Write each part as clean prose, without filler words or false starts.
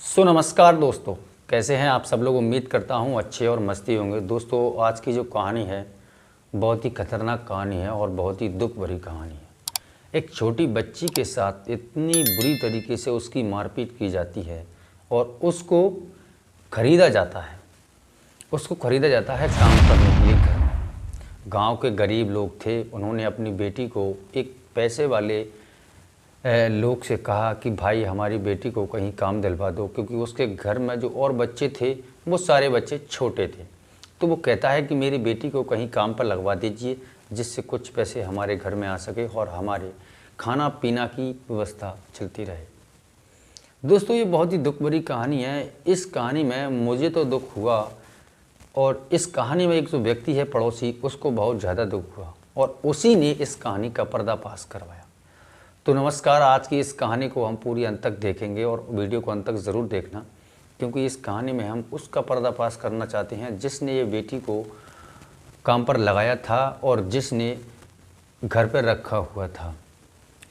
नमस्कार दोस्तों, कैसे हैं आप सब लोग। उम्मीद करता हूं अच्छे और मस्ती होंगे। दोस्तों, आज की जो कहानी है बहुत ही खतरनाक कहानी है और बहुत ही दुख भरी कहानी है। एक छोटी बच्ची के साथ इतनी बुरी तरीके से उसकी मारपीट की जाती है और उसको खरीदा जाता है काम करने के लिए घर में। गाँव के गरीब लोग थे, उन्होंने अपनी बेटी को एक पैसे वाले लोग से कहा कि भाई हमारी बेटी को कहीं काम दिलवा दो, क्योंकि उसके घर में जो और बच्चे थे वो सारे बच्चे छोटे थे। तो वो कहता है कि मेरी बेटी को कहीं काम पर लगवा दीजिए, जिससे कुछ पैसे हमारे घर में आ सके और हमारे खाना पीना की व्यवस्था चलती रहे। दोस्तों, ये बहुत ही दुख भरी कहानी है। इस कहानी में मुझे तो दुख हुआ और इस कहानी में एक जो व्यक्ति है पड़ोसी, उसको बहुत ज़्यादा दुख हुआ और उसी ने इस कहानी का पर्दाफाश करवाया। तो नमस्कार, आज की इस कहानी को हम पूरी अंत तक देखेंगे और वीडियो को अंत तक ज़रूर देखना, क्योंकि इस कहानी में हम उसका पर्दाफाश करना चाहते हैं जिसने ये बेटी को काम पर लगाया था और जिसने घर पर रखा हुआ था।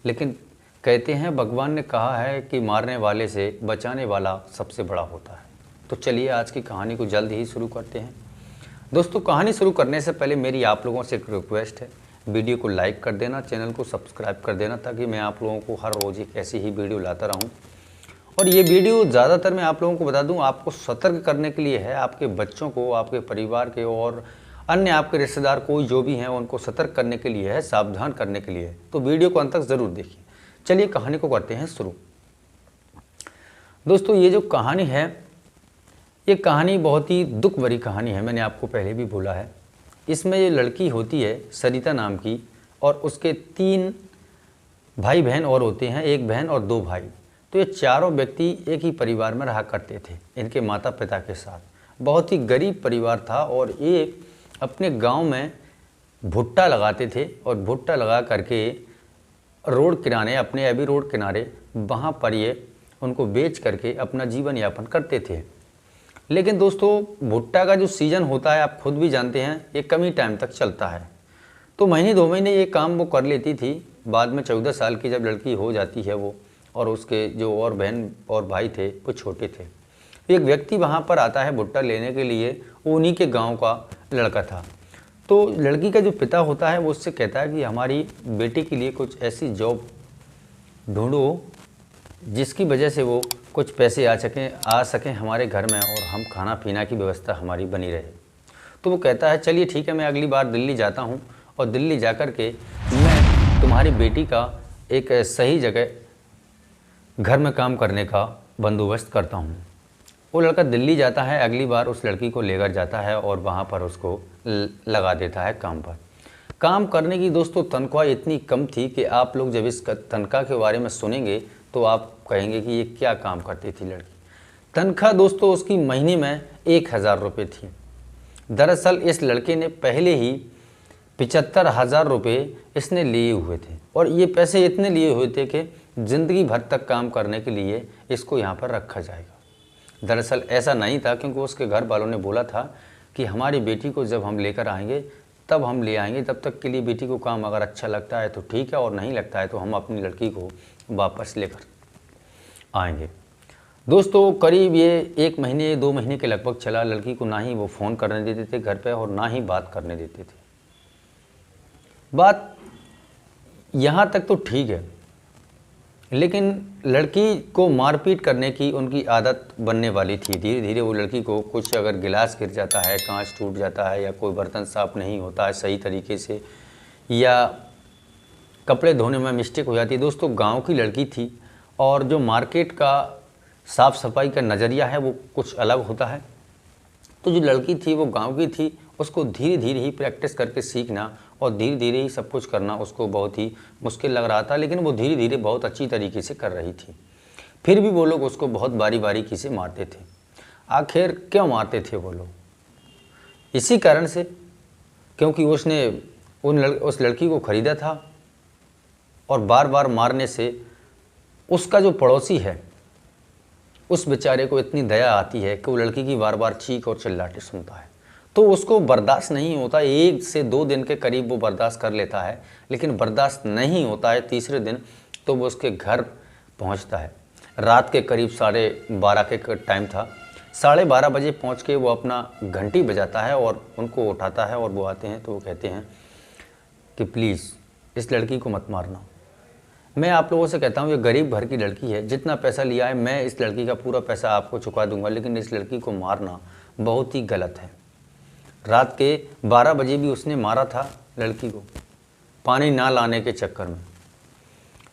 लेकिन कहते हैं, भगवान ने कहा है कि मारने वाले से बचाने वाला सबसे बड़ा होता है। तो चलिए आज की कहानी को जल्द ही शुरू करते हैं। दोस्तों, कहानी शुरू करने से पहले मेरी आप लोगों से एक रिक्वेस्ट है, वीडियो को लाइक कर देना, चैनल को सब्सक्राइब कर देना, ताकि मैं आप लोगों को हर रोज़ एक ऐसी ही वीडियो लाता रहूं। और ये वीडियो ज़्यादातर मैं आप लोगों को बता दूं, आपको सतर्क करने के लिए है, आपके बच्चों को, आपके परिवार के और अन्य आपके रिश्तेदार कोई जो भी हैं उनको सतर्क करने के लिए है, सावधान करने के लिए है। तो वीडियो को अंत तक ज़रूर देखिए। चलिए कहानी को करते हैं शुरू। दोस्तों, ये जो कहानी है, ये कहानी बहुत ही दुख भरी कहानी है। मैंने आपको पहले भी बोला है। इसमें ये लड़की होती है सरिता नाम की, और उसके 3 भाई बहन और होते हैं, 1 बहन और 2 भाई। तो ये चारों व्यक्ति एक ही परिवार में रहा करते थे इनके माता पिता के साथ। बहुत ही गरीब परिवार था और ये अपने गांव में भुट्टा लगाते थे और भुट्टा लगा करके रोड किनारे, अपने अभी रोड किनारे, वहाँ पर ये उनको बेच करके अपना जीवन यापन करते थे। लेकिन दोस्तों, भुट्टा का जो सीज़न होता है आप खुद भी जानते हैं, ये कम ही टाइम तक चलता है। तो महीने 2 महीने ये काम वो कर लेती थी। बाद में 14 साल की जब लड़की हो जाती है वो, और उसके जो और बहन और भाई थे वो छोटे थे। एक व्यक्ति वहाँ पर आता है भुट्टा लेने के लिए, वो उन्हीं के गाँव का लड़का था। तो लड़की का जो पिता होता है वो उससे कहता है कि हमारी बेटी के लिए कुछ ऐसी जॉब ढूंढो जिसकी वजह से वो कुछ पैसे आ सकें हमारे घर में और हम खाना पीना की व्यवस्था हमारी बनी रहे। तो वो कहता है चलिए ठीक है, मैं अगली बार दिल्ली जाता हूँ और दिल्ली जा कर के मैं तुम्हारी बेटी का एक सही जगह घर में काम करने का बंदोबस्त करता हूँ। वो लड़का दिल्ली जाता है, अगली बार उस लड़की को लेकर जाता है और वहाँ पर उसको लगा देता है काम पर। काम करने की दोस्तों तनख्वाह इतनी कम थी कि आप लोग जब इस तनख्वाह के बारे में सुनेंगे तो आप कहेंगे कि ये क्या काम करती थी लड़की। तनख्वाह दोस्तों उसकी महीने में 1000 रुपये थी। दरअसल इस लड़के ने पहले ही 75,000 रुपये इसने लिए हुए थे और ये पैसे इतने लिए हुए थे कि ज़िंदगी भर तक काम करने के लिए इसको यहाँ पर रखा जाएगा। दरअसल ऐसा नहीं था, क्योंकि उसके घर वालों ने बोला था कि हमारी बेटी को जब हम लेकर आएंगे तब हम ले आएंगे, तब तक के लिए बेटी को काम अगर अच्छा लगता है तो ठीक है, और नहीं लगता है तो हम अपनी लड़की को वापस लेकर आएंगे। दोस्तों, करीब ये 1 महीने 2 महीने के लगभग चला। लड़की को ना ही वो फ़ोन करने देते थे घर पे और ना ही बात करने देते थे। बात यहाँ तक तो ठीक है, लेकिन लड़की को मारपीट करने की उनकी आदत बनने वाली थी। धीरे धीरे वो लड़की को कुछ अगर गिलास गिर जाता है, कांच टूट जाता है, या कोई बर्तन साफ़ नहीं होता है सही तरीके से, या कपड़े धोने में मिस्टेक हो जाती है। दोस्तों, गांव की लड़की थी और जो मार्केट का साफ़ सफाई का नज़रिया है वो कुछ अलग होता है। तो जो लड़की थी वो गांव की थी, उसको धीरे धीरे ही प्रैक्टिस करके सीखना और धीरे धीरे ही सब कुछ करना उसको बहुत ही मुश्किल लग रहा था, लेकिन वो धीरे धीरे बहुत अच्छी तरीके से कर रही थी। फिर भी वो लोग उसको बहुत बारीकी से मारते थे। आखिर क्यों मारते थे वो लोग? इसी कारण से, क्योंकि उसने उस लड़की को ख़रीदा था और बार बार मारने से उसका जो पड़ोसी है उस बेचारे को इतनी दया आती है कि वो लड़की की बार बार चीख और चिल्लाते सुनता है। तो उसको बर्दाश्त नहीं होता। 1 से 2 दिन के करीब वो बर्दाश्त कर लेता है, लेकिन बर्दाश्त नहीं होता है 3रे दिन तो वो उसके घर पहुंचता है। रात के करीब 12:30 के टाइम था। 12:30 बजे पहुंच के वो अपना घंटी बजाता है और उनको उठाता है और वो आते हैं। तो वो कहते हैं कि प्लीज़ इस लड़की को मत मारना। मैं आप लोगों से कहता हूँ ये गरीब घर की लड़की है, जितना पैसा लिया है मैं इस लड़की का पूरा पैसा आपको चुका दूंगा, लेकिन इस लड़की को मारना बहुत ही गलत है। रात के 12 बजे भी उसने मारा था लड़की को, पानी ना लाने के चक्कर में।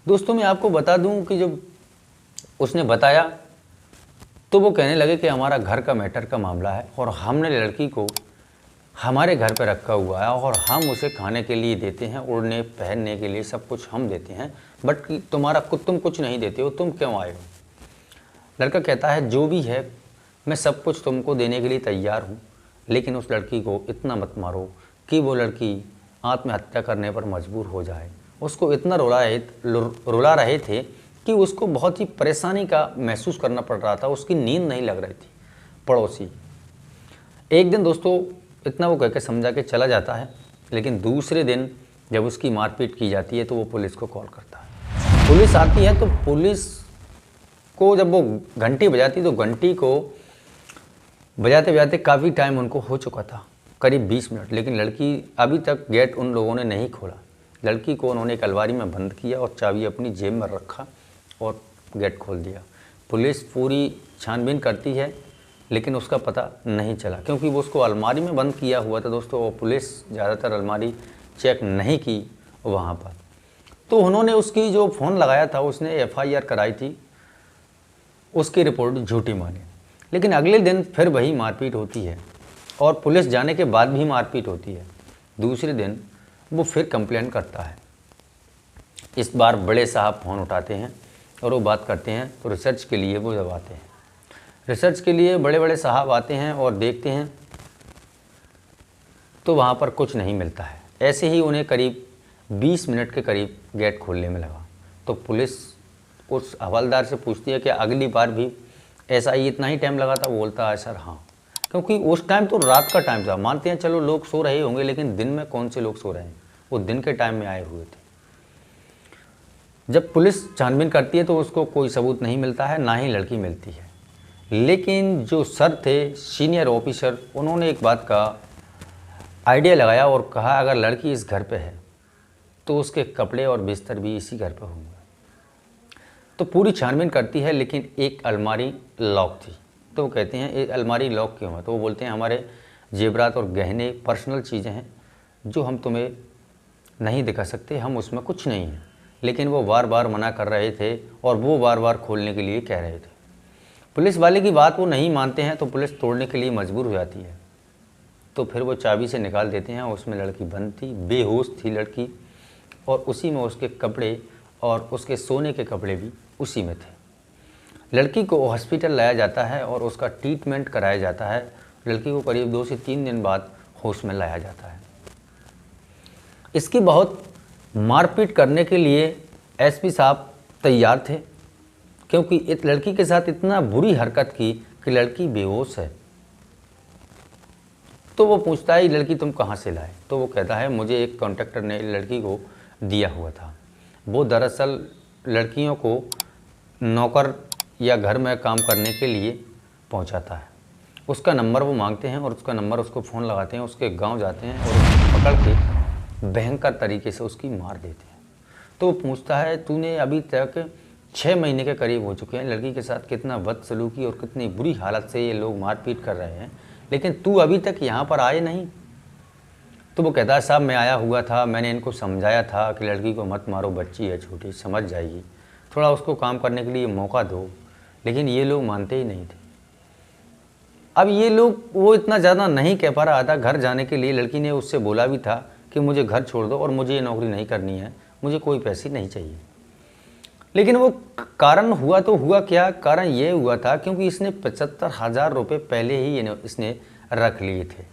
दोस्तों मैं आपको बता दूं कि जब उसने बताया तो वो कहने लगे कि हमारा घर का मैटर का मामला है और हमने लड़की को हमारे घर पर रखा हुआ है और हम उसे खाने के लिए देते हैं, उड़ने पहनने के लिए सब कुछ हम देते हैं, बट तुम कुछ नहीं देते हो, तुम क्यों आए हो? लड़का कहता है जो भी है मैं सब कुछ तुमको देने के लिए तैयार हूँ, लेकिन उस लड़की को इतना मत मारो कि वो लड़की आत्महत्या करने पर मजबूर हो जाए। उसको इतना रुला रहे थे कि उसको बहुत ही परेशानी का महसूस करना पड़ रहा था, उसकी नींद नहीं लग रही थी। पड़ोसी एक दिन दोस्तों इतना वो कहकर समझा के चला जाता है, लेकिन दूसरे दिन जब उसकी मारपीट की जाती है तो वो पुलिस को कॉल करता है। पुलिस आती है तो पुलिस को जब वो घंटी बजाती तो घंटी को बजाते बजाते काफ़ी टाइम उनको हो चुका था, करीब 20 मिनट, लेकिन लड़की अभी तक गेट उन लोगों ने नहीं खोला। लड़की को उन्होंने एक अलमारी में बंद किया और चाबी अपनी जेब में रखा और गेट खोल दिया। पुलिस पूरी छानबीन करती है लेकिन उसका पता नहीं चला, क्योंकि वो उसको अलमारी में बंद किया हुआ था दोस्तों। और पुलिस ज़्यादातर अलमारी चेक नहीं की वहाँ पर, तो उन्होंने उसकी जो फ़ोन लगाया था उसने FIR कराई थी, उसकी रिपोर्ट झूठी मानी। लेकिन अगले दिन फिर वही मारपीट होती है और पुलिस जाने के बाद भी मारपीट होती है। दूसरे दिन वो फिर कंप्लेन करता है। इस बार बड़े साहब फ़ोन उठाते हैं और वो बात करते हैं, तो रिसर्च के लिए वो जब आते हैं, रिसर्च के लिए बड़े बड़े साहब आते हैं और देखते हैं तो वहाँ पर कुछ नहीं मिलता है। ऐसे ही उन्हें करीब 20 मिनट के करीब गेट खोलने में लगा। तो पुलिस उस हवलदार से पूछती है कि अगली बार भी ऐसा ही इतना ही टाइम लगा था? वो बोलता है सर हाँ, क्योंकि उस टाइम तो रात का टाइम था। मानते हैं चलो लोग सो रहे होंगे, लेकिन दिन में कौन से लोग सो रहे हैं? वो दिन के टाइम में आए हुए थे। जब पुलिस छानबीन करती है तो उसको कोई सबूत नहीं मिलता है, ना ही लड़की मिलती है। लेकिन जो सर थे सीनियर ऑफिसर, उन्होंने एक बात का आइडिया लगाया और कहा अगर लड़की इस घर पे है तो उसके कपड़े और बिस्तर भी इसी घर पे होंगे। तो पूरी छानबीन करती है, लेकिन एक अलमारी लॉक थी। तो वो कहते हैं ये अलमारी लॉक क्यों है? तो वो बोलते हैं हमारे जेवरात और गहने पर्सनल चीज़ें हैं जो हम तुम्हें नहीं दिखा सकते, हम उसमें कुछ नहीं है। लेकिन वो बार बार मना कर रहे थे और वो बार बार खोलने के लिए कह रहे थे। पुलिस वाले की बात वो नहीं मानते हैं तो पुलिस तोड़ने के लिए मजबूर हो जाती है। तो फिर वो चाबी से निकाल देते हैं। उसमें लड़की बंद थी, बेहोश थी लड़की, और उसी में उसके कपड़े और उसके सोने के कपड़े भी उसी में थे। लड़की को हॉस्पिटल लाया जाता है और उसका ट्रीटमेंट कराया जाता है। लड़की को करीब 2 से 3 दिन बाद होश में लाया जाता है। इसकी बहुत मारपीट करने के लिए SP साहब तैयार थे, क्योंकि इस लड़की के साथ इतना बुरी हरकत की कि लड़की बेहोश है। तो वो पूछता है लड़की तुम कहाँ से लाए? तो वो कहता है मुझे एक कॉन्ट्रैक्टर ने लड़की को दिया हुआ था। वो दरअसल लड़कियों को नौकर या घर में काम करने के लिए पहुंचाता है। उसका नंबर वो मांगते हैं और उसका नंबर उसको फ़ोन लगाते हैं, उसके गांव जाते हैं और उसको पकड़ के भयंकर तरीके से उसकी मार देते हैं। तो वो पूछता है तूने अभी तक 6 महीने के करीब हो चुके हैं, लड़की के साथ कितना बदसलूकी और कितनी बुरी हालत से ये लोग मारपीट कर रहे हैं, लेकिन तू अभी तक यहाँ पर आए नहीं? तो वो कहता है साहब मैं आया हुआ था, मैंने इनको समझाया था कि लड़की को मत मारो, बच्ची है छोटी, समझ जाएगी, थोड़ा उसको काम करने के लिए मौका दो, लेकिन ये लोग मानते ही नहीं थे। अब ये लोग वो इतना ज़्यादा नहीं कह पा रहा था घर जाने के लिए। लड़की ने उससे बोला भी था कि मुझे घर छोड़ दो और मुझे ये नौकरी नहीं करनी है, मुझे कोई पैसे नहीं चाहिए। लेकिन वो कारण हुआ तो हुआ क्या? कारण ये हुआ था क्योंकि इसने 75,000 रुपये पहले ही इसने रख लिए थे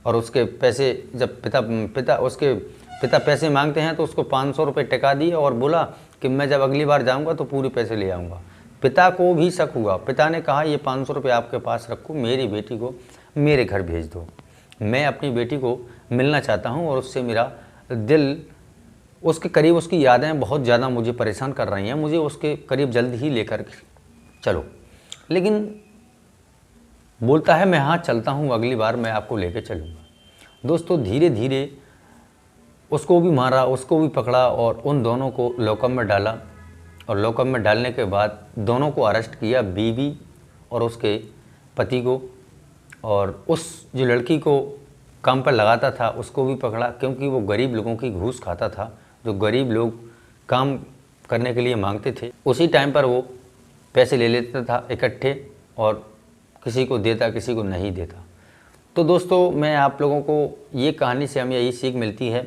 और उसके पैसे जब उसके पिता पैसे मांगते हैं तो उसको 500 रुपये टिका दिए और बोला कि मैं जब अगली बार जाऊंगा तो पूरे पैसे ले आऊँगा। पिता को भी शक हुआ। पिता ने कहा ये 500 रुपये आपके पास रखो, मेरी बेटी को मेरे घर भेज दो, मैं अपनी बेटी को मिलना चाहता हूँ और उससे मेरा दिल उसके करीब उसकी यादें बहुत ज़्यादा मुझे परेशान कर रही हैं, मुझे उसके करीब जल्द ही लेकर चलो। लेकिन बोलता है मैं हाँ चलता हूँ, अगली बार मैं आपको लेकर चलूँगा। दोस्तों धीरे धीरे उसको भी मारा, उसको भी पकड़ा और उन दोनों को लॉकअप में डाला। और लॉकअप में डालने के बाद दोनों को अरेस्ट किया, बीवी और उसके पति को। और उस जो लड़की को काम पर लगाता था उसको भी पकड़ा, क्योंकि वो गरीब लोगों की घूस खाता था। जो गरीब लोग काम करने के लिए मांगते थे उसी टाइम पर वो पैसे ले लेता था इकट्ठे और किसी को देता, किसी को नहीं देता। तो दोस्तों मैं आप लोगों को ये कहानी से हमें यही सीख मिलती है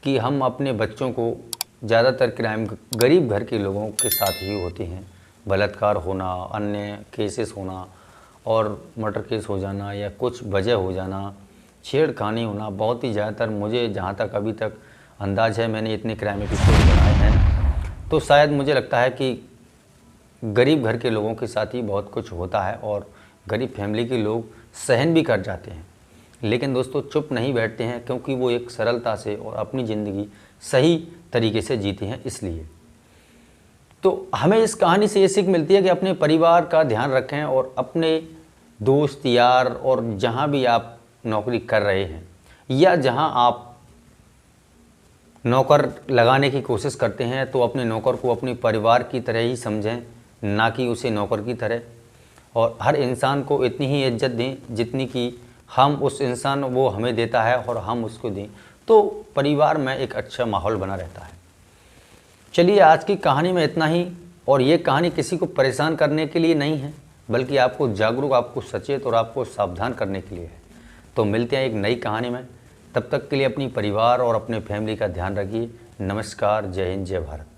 कि हम अपने बच्चों को, ज़्यादातर क्राइम गरीब घर के लोगों के साथ ही होते हैं। बलात्कार होना, अन्य केसेस होना और मर्डर केस हो जाना या कुछ वजह हो जाना, छेड़खानी होना, बहुत ही ज़्यादातर मुझे जहाँ तक अभी तक अंदाज़ है, मैंने इतने क्राइम एपिसोड बनाए हैं तो शायद मुझे लगता है कि गरीब घर के लोगों के साथ ही बहुत कुछ होता है और गरीब फैमिली के लोग सहन भी कर जाते हैं। लेकिन दोस्तों चुप नहीं बैठते हैं, क्योंकि वो एक सरलता से और अपनी ज़िंदगी सही तरीके से जीते हैं। इसलिए तो हमें इस कहानी से ये सीख मिलती है कि अपने परिवार का ध्यान रखें और अपने दोस्त यार और जहाँ भी आप नौकरी कर रहे हैं या जहाँ आप नौकर लगाने की कोशिश करते हैं तो अपने नौकर को अपने परिवार की तरह ही समझें, ना कि उसे नौकर की तरह। और हर इंसान को इतनी ही इज्जत दें जितनी कि हम उस इंसान वो हमें देता है और हम उसको दें, तो परिवार में एक अच्छा माहौल बना रहता है। चलिए आज की कहानी में इतना ही। और ये कहानी किसी को परेशान करने के लिए नहीं है, बल्कि आपको जागरूक, आपको सचेत और आपको सावधान करने के लिए है। तो मिलते हैं एक नई कहानी में, तब तक के लिए अपनी परिवार और अपने फैमिली का ध्यान रखिए। नमस्कार, जय हिंद, जय भारत।